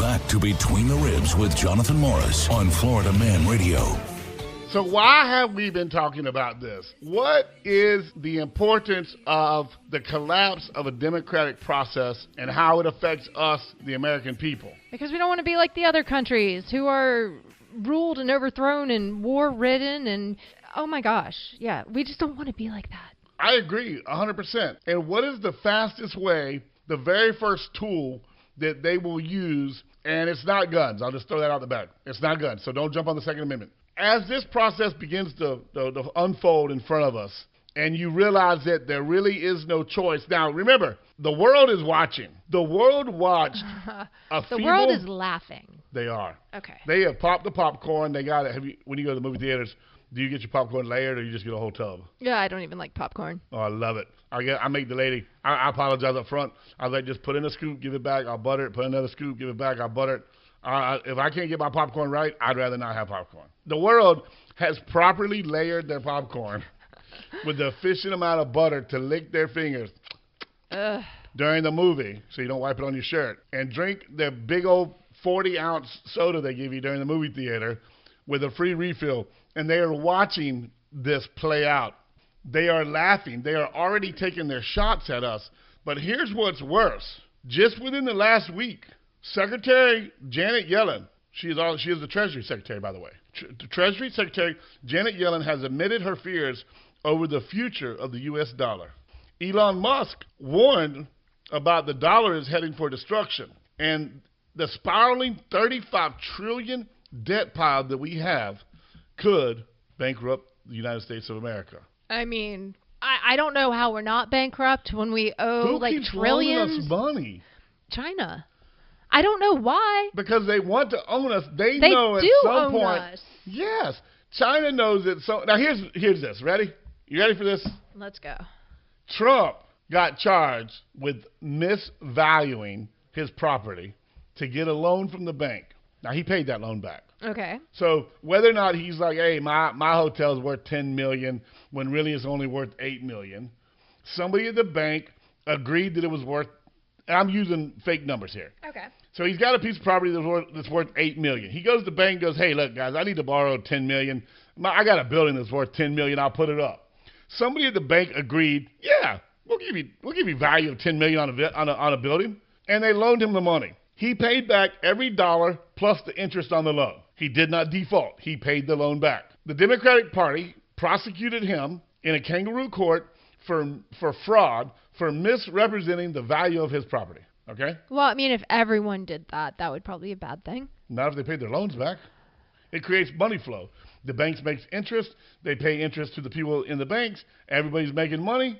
back to Between the Ribs with Jonathan Morris on Florida Man Radio. So why have we been talking about this? What is the importance of the collapse of a democratic process and how it affects us, the American people? Because we don't want to be like the other countries who are ruled and overthrown and war-ridden and, oh my gosh, yeah, we just don't want to be like that. I agree 100%. And what is the fastest way, the very first tool that they will use, and it's not guns. I'll just throw that out the back. It's not guns, so don't jump on the Second Amendment. As this process begins to unfold in front of us, and you realize that there really is no choice. Now, remember, the world is watching. The world watched The world is laughing. They are. Okay. They have popped the popcorn. They got it. When you go to the movie theaters, do you get your popcorn layered or you just get a whole tub? Yeah, I don't even like popcorn. Oh, I love it. I make the lady. I apologize up front. I was like, just put in a scoop, give it back. I'll butter it. Put another scoop, give it back. I'll butter it. If I can't get my popcorn right, I'd rather not have popcorn. The world has properly layered their popcorn with the efficient amount of butter to lick their fingers during the movie, so you don't wipe it on your shirt, and drink their big old 40-ounce soda they give you during the movie theater with a free refill. And they are watching this play out. They are laughing. They are already taking their shots at us. But here's what's worse. Just within the last week, Secretary Janet Yellen, she is the Treasury Secretary, by the way. Treasury Secretary Janet Yellen has admitted her fears over the future of the U.S. dollar. Elon Musk warned about the dollar is heading for destruction. And the spiraling $35 trillion debt pile that we have could bankrupt the United States of America. I mean, I don't know how we're not bankrupt when we owe Who keeps trillions. loaning us money? China. I don't know why. Because they want to own us. They They know at do some own point. us. Yes. China knows it. So now here's this. Ready? You ready for this? Let's go. Trump got charged with misvaluing his property to get a loan from the bank. Now he paid that loan back. Okay. So whether or not he's like, hey, my hotel's worth $10 million when really it's only worth $8 million, somebody at the bank agreed that it was worth. And I'm using fake numbers here. Okay. So he's got a piece of property that's worth $8 million. He goes to the bank and goes, hey, look, guys, I need to borrow $10 million. I got a building that's worth $10 million. I'll put it up. Somebody at the bank agreed, yeah, we'll give you value of $10 million on a building, and they loaned him the money. He paid back every dollar plus the interest on the loan. He did not default. He paid the loan back. The Democratic Party prosecuted him in a kangaroo court for fraud for misrepresenting the value of his property. Okay? Well, I mean, if everyone did that, that would probably be a bad thing. Not if they paid their loans back. It creates money flow. The banks make interest. They pay interest to the people in the banks. Everybody's making money.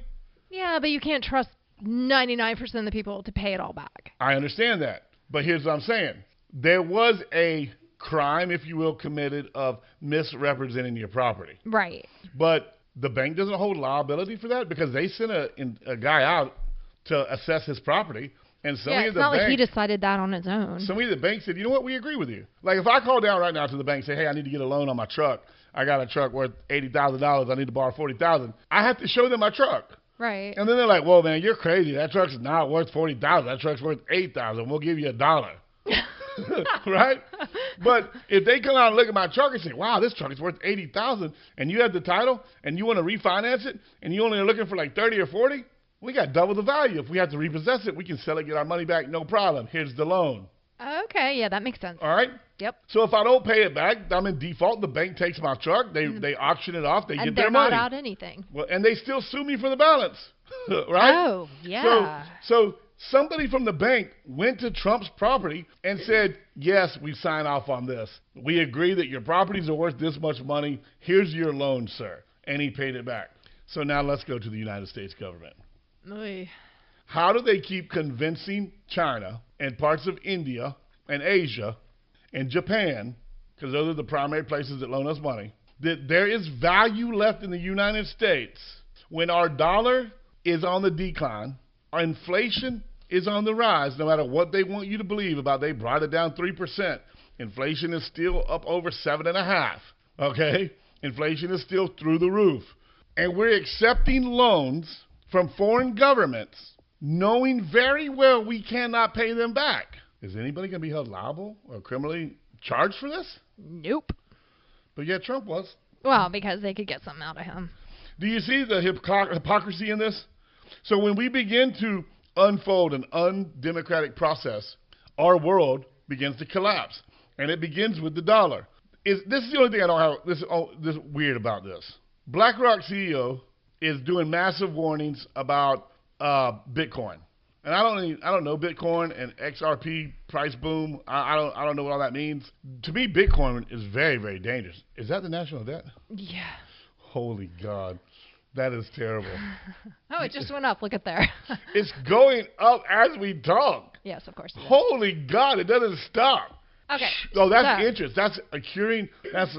Yeah, but you can't trust 99% of the people to pay it all back. I understand that. But here's what I'm saying. There was a crime, if you will, committed of misrepresenting your property. Right. But the bank doesn't hold liability for that because they sent a guy out to assess his property. And somebody Yeah, it's not like he decided that on his own. Somebody at the bank said, you know what, we agree with you. Like if I call down right now to the bank and say, hey, I need to get a loan on my truck. I got a truck worth $80,000. I need to borrow $40,000. I have to show them my truck. Right. And then they're like, whoa, man, you're crazy. That truck's not worth $40,000. That truck's worth $8,000. We'll give you $1. Right? But if they come out and look at my truck and say, wow, this truck is worth $80,000, and you have the title and you want to refinance it and you only are looking for like 30 or 40, we got double the value. If we have to repossess it, we can sell it, get our money back, no problem. Here's the loan. Okay, yeah, that makes sense. All right? Yep. So if I don't pay it back, I'm in default. The bank takes my truck. They auction it off. They get their money. And they're not out anything. Well, and they still sue me for the balance. Right? Oh, yeah. So somebody from the bank went to Trump's property and said, yes, we sign off on this. We agree that your properties are worth this much money. Here's your loan, sir. And he paid it back. So now let's go to the United States government. Oy. How do they keep convincing China and parts of India and Asia and Japan, because those are the primary places that loan us money, that there is value left in the United States when our dollar is on the decline, our inflation is on the rise, no matter what they want you to believe about. They brought it down 3%. Inflation is still up over 7.5%. Okay? Inflation is still through the roof. And we're accepting loans from foreign governments knowing very well we cannot pay them back. Is anybody going to be held liable or criminally charged for this? Nope. But yet Trump was. Well, because they could get something out of him. Do you see the hypocrisy in this? So when we begin to unfold an undemocratic process, our world begins to collapse. And it begins with the dollar. This is the only thing I don't have. This is weird about this. BlackRock CEO is doing massive warnings about Bitcoin. And I don't know Bitcoin and XRP price boom. I don't know what all that means. To me, Bitcoin is very, very dangerous. Is that the national debt? Yeah. Holy God. That is terrible. Oh, it just went up. Look at there. It's going up as we talk. Yes, of course it is. Holy God, it doesn't stop. Okay. Oh, that's interest. That's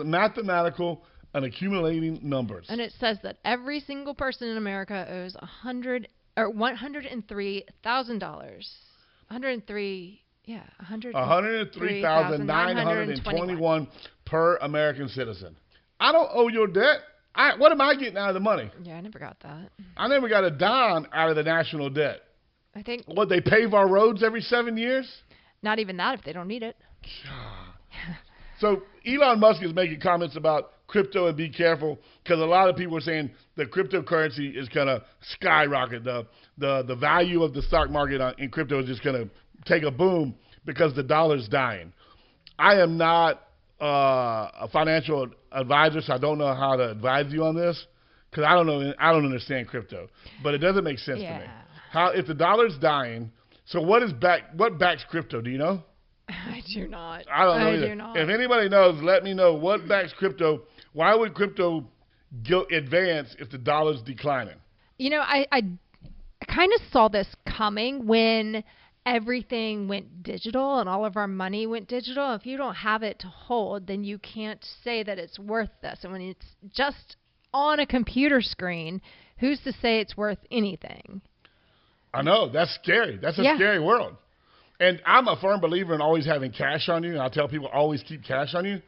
mathematical and accumulating numbers. And it says that every single person in America owes $103,000. $103,921 per American citizen. I don't owe your debt. What am I getting out of the money? Yeah, I never got that. I never got a dime out of the national debt. I think. What, they pave our roads every 7 years? Not even that if they don't need it. So Elon Musk is making comments about crypto and be careful because a lot of people are saying the cryptocurrency is going to skyrocket. The value of the stock market in crypto is just going to take a boom because the dollar's dying. I am not a financial advisor, so I don't know how to advise you on this because I don't understand crypto, but it doesn't make sense to me. If the dollar's dying, so what backs crypto? Do you know? I do not. I don't know either. Do not. If anybody knows, let me know what backs crypto. Why would crypto advance if the dollar's declining? You know, I kind of saw this coming when everything went digital and all of our money went digital. If you don't have it to hold, then you can't say that it's worth this. And when it's just on a computer screen, who's to say it's worth anything? I know. That's scary. That's a scary world. And I'm a firm believer in always having cash on you. And I tell people always keep cash on you.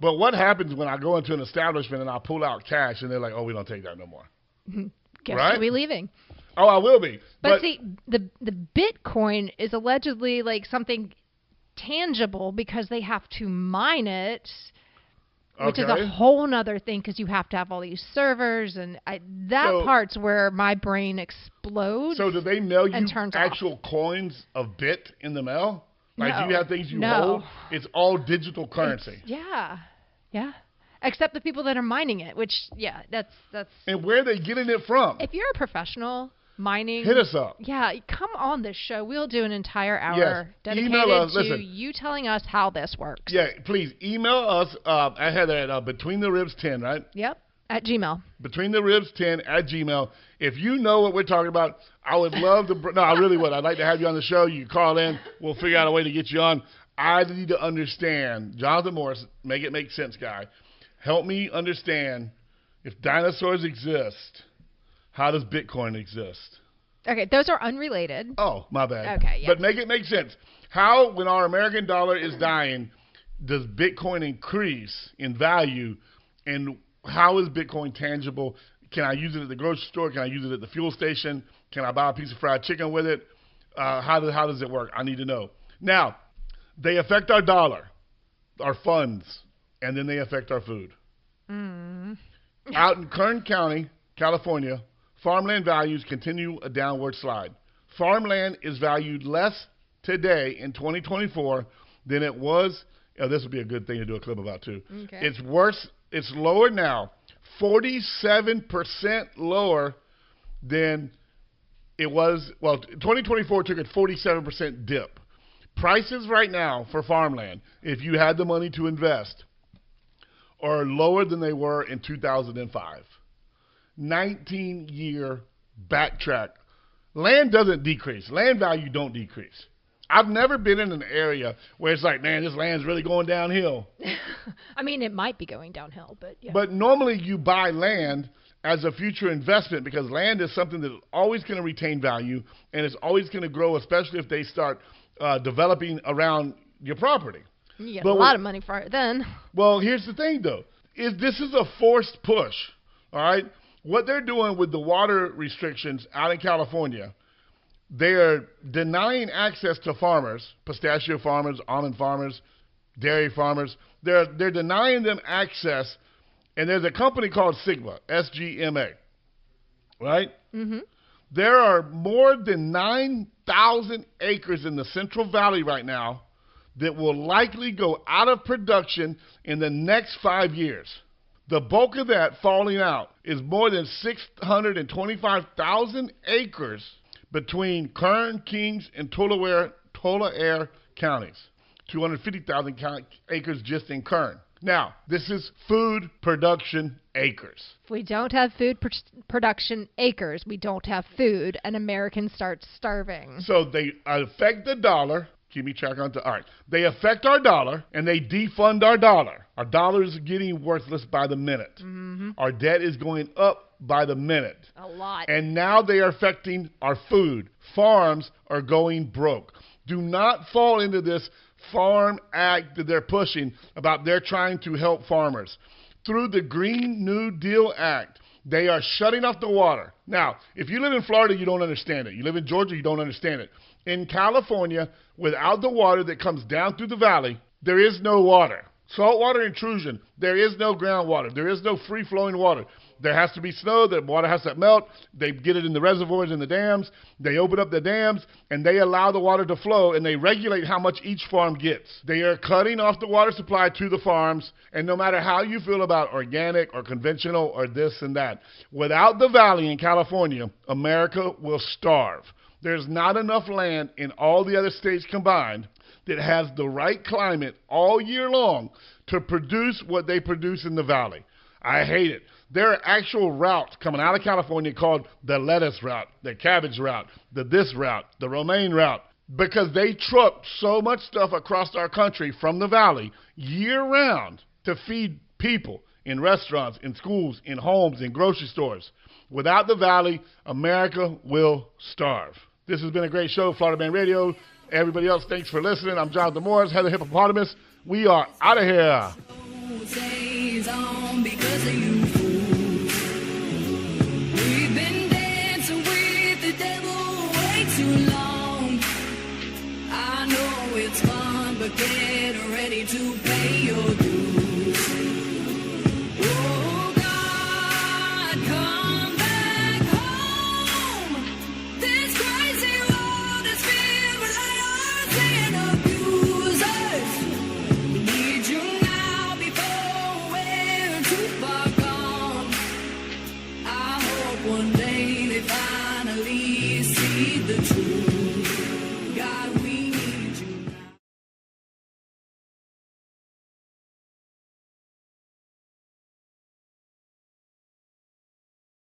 But what happens when I go into an establishment and I pull out cash and they're like, oh, we don't take that no more? Guess right? you'll be leaving. Oh, I will be. But see, the Bitcoin is allegedly like something tangible because they have to mine it, which is a whole nother thing because you have to have all these servers. And that part's where my brain explodes. So do they mail you actual off. Coins of bit in the mail? Like, no. do you have things you no. hold? It's all digital currency. Yeah. Except the people that are mining it, which, that's... And where are they getting it from? If you're a professional mining... Hit us up. Yeah, come on this show. We'll do an entire hour dedicated to you telling us how this works. Yeah, please email us at Heather at BetweenTheRibs10, right? Yep, at Gmail. BetweenTheRibs10 @gmail. If you know what we're talking about, I would love to... No, I really would. I'd like to have you on the show. You can call in. We'll figure out a way to get you on. I need to understand. Jonathan Morris, make it make sense guy. Help me understand, if dinosaurs exist, how does Bitcoin exist? Okay, those are unrelated. Oh, my bad. Okay, yeah. But make it make sense. How, when our American dollar is dying, does Bitcoin increase in value? And how is Bitcoin tangible? Can I use it at the grocery store? Can I use it at the fuel station? Can I buy a piece of fried chicken with it? How does it work? I need to know. Now, they affect our dollar, our funds, and then they affect our food. Out in Kern County, California, farmland values continue a downward slide. Farmland is valued less today in 2024 than it was. This would be a good thing to do a clip about, too. Okay. It's worse. It's lower now, 47% lower than it was. Well, 2024 took a 47% dip. Prices right now for farmland, if you had the money to invest, are lower than they were in 2005. 19-year backtrack. Land doesn't decrease. Land value don't decrease. I've never been in an area where it's like, man, this land's really going downhill. I mean, it might be going downhill, but yeah. But normally you buy land as a future investment because land is something that's always going to retain value and it's always going to grow, especially if they start developing around your property. You get a lot of money for it then. Well, here's the thing, though. This is a forced push, all right? What they're doing with the water restrictions out in California, They are denying access to farmers, pistachio farmers, almond farmers, dairy farmers. They're denying them access. And there's a company called Sigma, SGMA, right? Mm-hmm. There are more than 9,000 acres in the Central Valley right now that will likely go out of production in the next 5 years. The bulk of that falling out is more than 625,000 acres between Kern, Kings, and Tulare counties. 250,000 acres just in Kern. Now, this is food production acres. If we don't have food production acres, we don't have food, and Americans start starving. So they affect the dollar. Keep me track on all right. They affect our dollar, and they defund our dollar. Our dollar is getting worthless by the minute. Mm-hmm. Our debt is going up by the minute. A lot. And now they are affecting our food. Farms are going broke. Do not fall into this Farm Act that they're pushing about they're trying to help farmers. Through the Green New Deal Act, they are shutting off the water. Now, if you live in Florida, you don't understand it. You live in Georgia, you don't understand it. In California, without the water that comes down through the valley, there is no water. Saltwater intrusion, there is no groundwater. There is no free-flowing water. There has to be snow. The water has to melt. They get it in the reservoirs and the dams. They open up the dams, and they allow the water to flow, and they regulate how much each farm gets. They are cutting off the water supply to the farms, and no matter how you feel about organic or conventional or this and that, without the valley in California, America will starve. There's not enough land in all the other states combined that has the right climate all year long to produce what they produce in the valley. I hate it. There are actual routes coming out of California called the lettuce route, the cabbage route, the this route, the romaine route, because they truck so much stuff across our country from the valley year-round to feed people in restaurants, in schools, in homes, in grocery stores. Without the valley, America will starve. This has been a great show, Florida Man Radio. Everybody else, thanks for listening. I'm Jonathan Morris, Heather Hippopotamus. We are out of here. We've been dancing with the devil way too long. I know it's fun, but get ready to pay your dues.